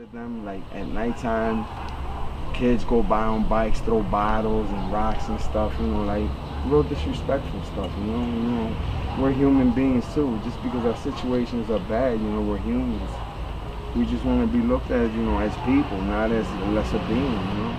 At them, like at nighttime, kids go by on bikes, throw bottles and rocks and stuff, like real disrespectful stuff, We're human beings too. Just because our situations are bad, we're humans. We just want to be looked at, as people, not as a lesser being,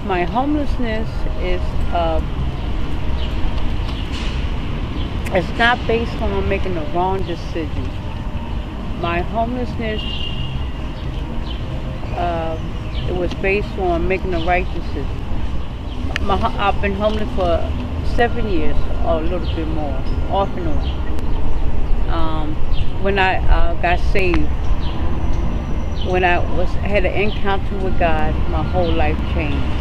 My homelessness is it's not based on making the wrong decision. My homelessness it was based on making the right decision. I've been homeless for 7 years or a little bit more, off and on. When I got saved, when I had an encounter with God, my whole life changed.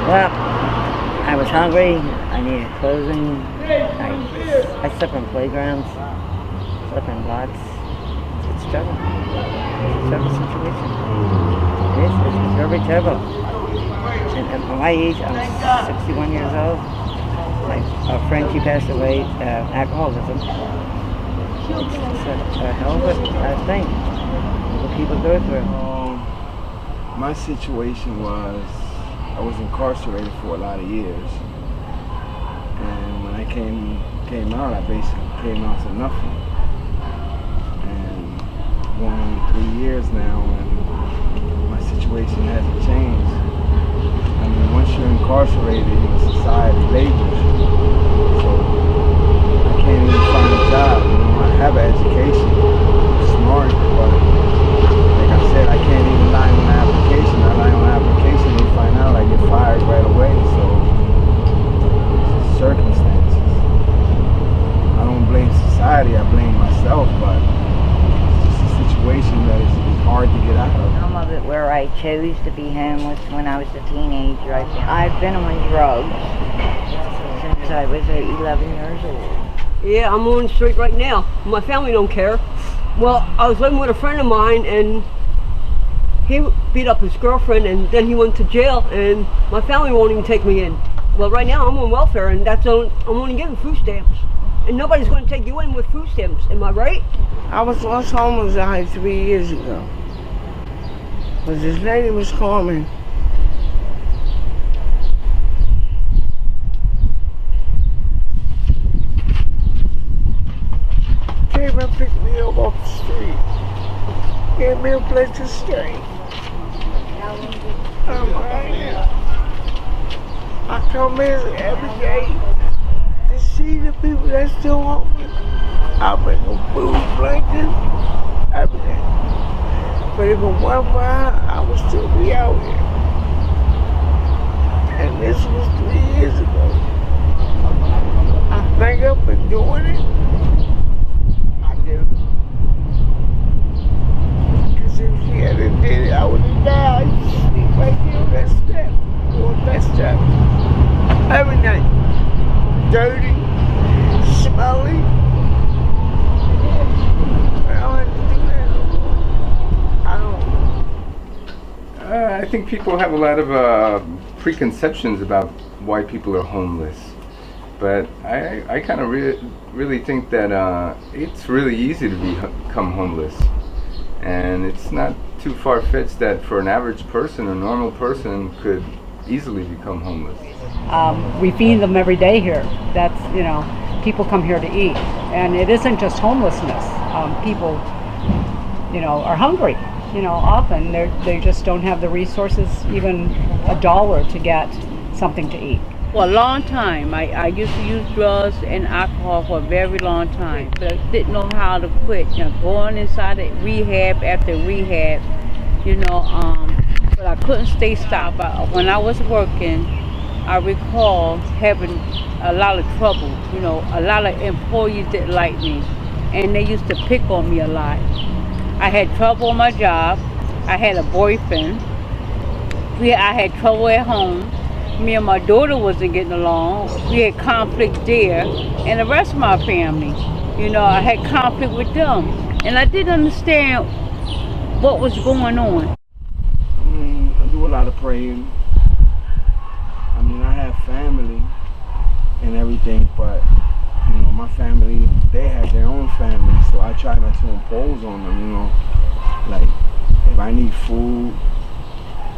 Well, I was hungry, I needed clothing, I slept on playgrounds, slept in lots. It's a struggle. It's a struggle situation. It's very terrible. And at my age, I'm 61 years old. A friend, she passed away, alcoholism. It's a hell of a thing that people go through. My situation was, I was incarcerated for a lot of years, and when I came out, I basically came out to nothing. And going on 3 years now, and my situation hasn't changed. I mean, once you're incarcerated, society labels you, so I can't even find a job. I have an education, I'm smart, but like I said, I can't even lie on the application. I lie on the application, they find out, I get fired right away. So it's circumstances. I don't blame society, I blame myself, but it's just a situation that is hard to get out of. Some of it where I chose to be homeless when I was a teenager. I've been on drugs since I was 11 years old. Yeah, I'm on the street right now. My family don't care. Well, I was living with a friend of mine, and he beat up his girlfriend, and then he went to jail, and my family won't even take me in. Well, right now I'm on welfare, and I'm only getting food stamps. And nobody's going to take you in with food stamps, am I right? I was lost homeless like 3 years ago. But this lady was calling. Came and picked me up off the street. Gave me a place to stay. I come in every day to see the people that still homeless. I bring them food, blankets, everything. But if it wasn't for her, I would still be out here. And this was 3 years ago. I think I've been doing it. I do. Because if she hadn't did it, I would have died. I used to sleep right there on that step. On that step. Every night. Dirty. Smelly. I don't have to do that no more. I don't. I think people have a lot of preconceptions about why people are homeless. But I kind of really think that it's really easy to become homeless. And it's not too far-fetched that for an average person, a normal person could easily become homeless. We feed them every day here. That's, people come here to eat. And it isn't just homelessness. People, are hungry. Often they just don't have the resources, even $1 to get something to eat. for a long time. I used to use drugs and alcohol for a very long time, but I didn't know how to quit. You know, going inside the rehab after rehab, you know, but I couldn't stay stopped. When I was working, I recall having a lot of trouble. You know, a lot of employees didn't like me, and they used to pick on me a lot. I had trouble on my job. I had a boyfriend. I had trouble at home. Me and my daughter wasn't getting along. We had conflict there, and the rest of my family. You know, I had conflict with them, and I didn't understand what was going on. I do a lot of praying. I mean, I have family and everything, but you know, my family, they have their own family, so I try not to impose on them. You know, like if I need food,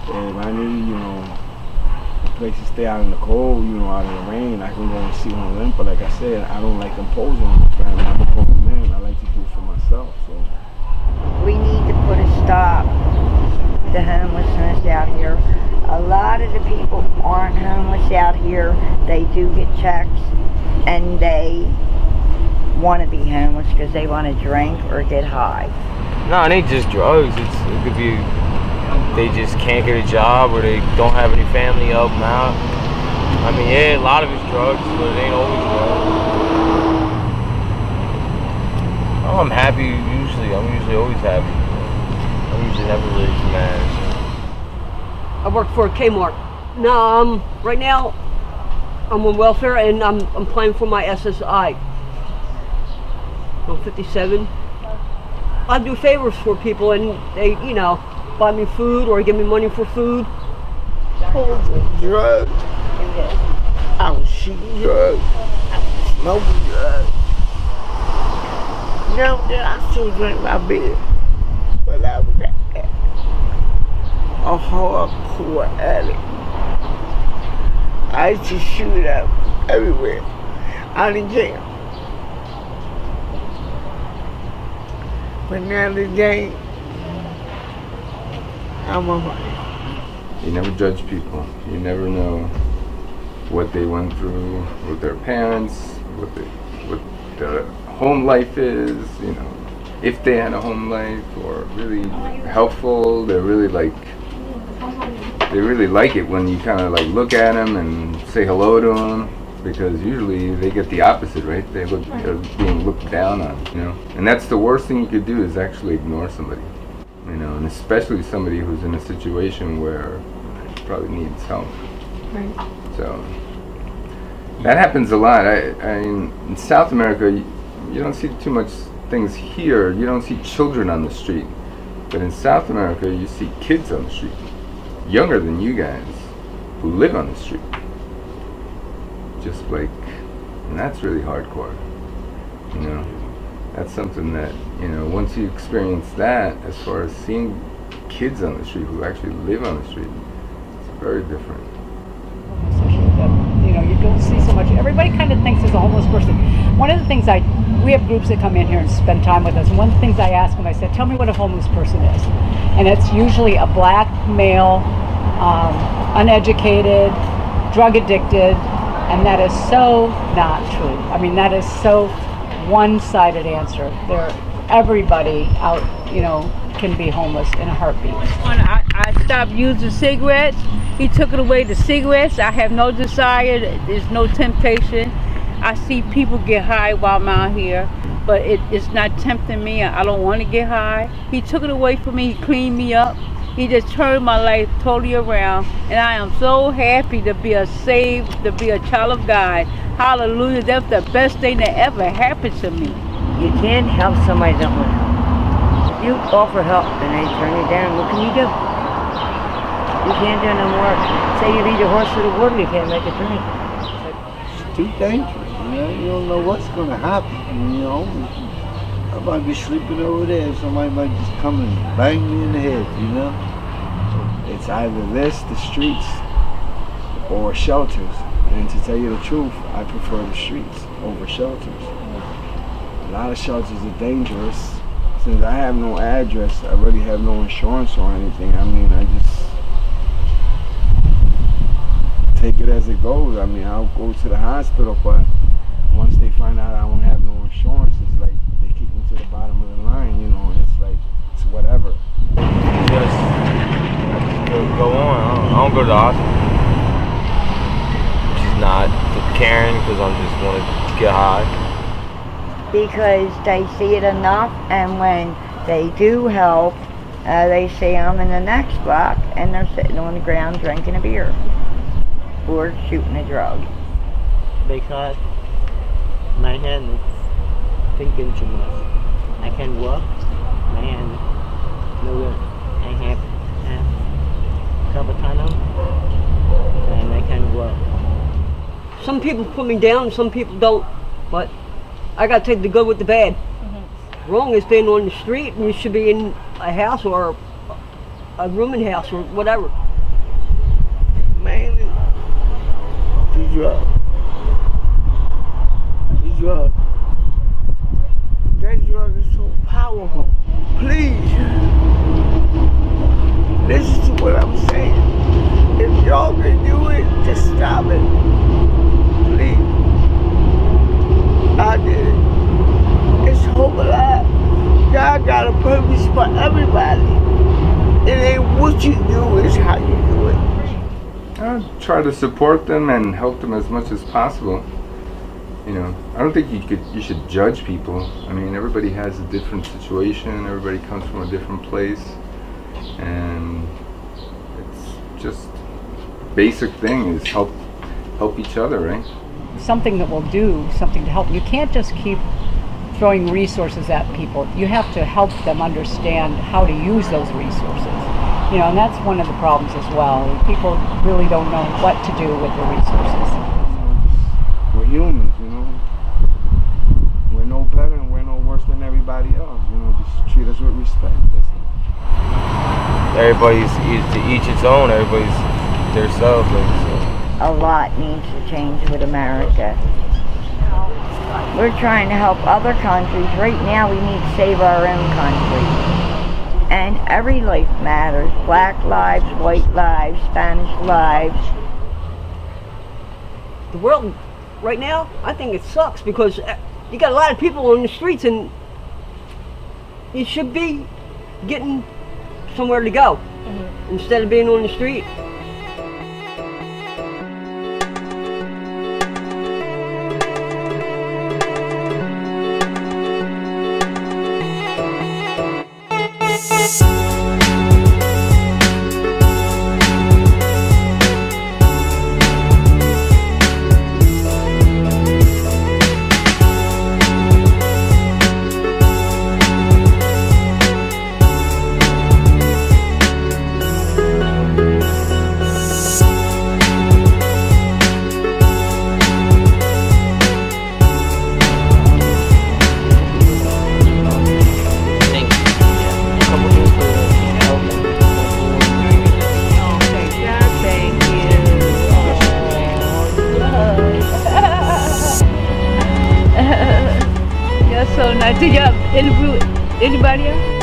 if I need, you know, a place to stay out in the cold, you know, out in the rain, I can go and see one of them. But like I said, I don't like imposing on my family. I'm a grown man. I like to do it for myself. So We need to put a stop to the homelessness out here. A lot of the people aren't homeless out here. They do get checks, and they want to be homeless because they want to drink or get high. No, it ain't just drugs. It could be they just can't get a job or they don't have any family to help them out. I mean, yeah, a lot of it's drugs, but it ain't always drugs. Oh, I'm happy usually. I'm usually always happy. I'm usually never really mad. I work for a Kmart. No, right now I'm on welfare and I'm applying for my SSI. I'm 57. I do favors for people and they, you know, buy me food or give me money for food. Drugs. I was shooting drugs. I was smoking drugs. Now that I still drink my beer, but I was a hardcore addict. I used to shoot up everywhere, out in jail. But now the day, I'm a You never judge people. You never know what they went through with their parents, what their home life is, you know, if they had a home life, or really helpful. They really like it when you kind of like look at them and say hello to them, because usually they get the opposite, right? They're being looked down on, you know. And that's the worst thing you could do, is actually ignore somebody, you know, and especially somebody who's in a situation where probably needs help. Right. So that happens a lot. I mean, in South America, you don't see too much things here. You don't see children on the street, but in South America, you see kids on the street, younger than you guys, who live on the street. Just like, and that's really hardcore. You know, that's something that, you know, once you experience that, as far as seeing kids on the street who actually live on the street, it's very different. You know, you don't see so much. Everybody kind of thinks there's a homeless person. One of the things we have groups that come in here and spend time with us, and one of the things I ask them, I said, tell me what a homeless person is. And it's usually a black male, uneducated, drug addicted, and that is so not true. I mean, that is so one-sided answer. Everybody out, you know, can be homeless in a heartbeat. When I stopped using cigarettes, he took it away, the cigarettes. I have no desire, there's no temptation. I see people get high while I'm out here, but it's not tempting me. I don't want to get high. He took it away from me, he cleaned me up. He just turned my life totally around, and I am so happy to be a child of God. Hallelujah, that's the best thing that ever happened to me. You can't help somebody that don't want help. You offer help and they turn you down. What can you do? You can't do no more. Say you lead a horse to the water, you can't make it drink. It's too dangerous, you know. You don't know what's going to happen, you know. I might be sleeping over there. Somebody might just come and bang me in the head, you know. it's either this, the streets, or shelters. And to tell you the truth, I prefer the streets over shelters. A lot of shelters are dangerous. Since I have no address, I really have no insurance or anything. I mean, I just take it as it goes. I mean, I'll go to the hospital, but once they find out I don't have no insurance, it's like they kick me to the bottom of the line, you know, and it's like, it's whatever. Just go on. I don't go to the hospital. She's not caring because I just want to get high. Because they see it enough, and when they do help, they see them in the next block and they're sitting on the ground drinking a beer or shooting a drug. Because my hand is thinking too much. I can work, my hand no good. I have carpal tunnel and I can work. Some people put me down, some people don't, but I gotta take the good with the bad. Wrong is being on the street, and you should be in a house or a rooming house or whatever. Mainly, the drug. The drug. That drug is so powerful. Please, listen to what I'm saying. If y'all can do it, just stop it. Please. I did it. It's hope alive. God got a purpose for everybody. It ain't what you do, it's how you do it. I try to support them and help them as much as possible. You know, I don't think you should judge people. I mean, everybody has a different situation. Everybody comes from a different place, and it's just basic thing is help each other, right? Something that will do something to help. You can't just keep throwing resources at people. You have to help them understand how to use those resources. You know, and that's one of the problems as well. People really don't know what to do with their resources. We're humans, you know. We're no better and we're no worse than everybody else. You know, just treat us with respect. That's it. Everybody's to each its own. Everybody's their self. A lot needs to change with America. We're trying to help other countries. Right now we need to save our own country. And every life matters. Black lives, white lives, Spanish lives. The world right now, I think it sucks because you got a lot of people on the streets and you should be getting somewhere to go instead of being on the street. So nice. Did you interview anybody else?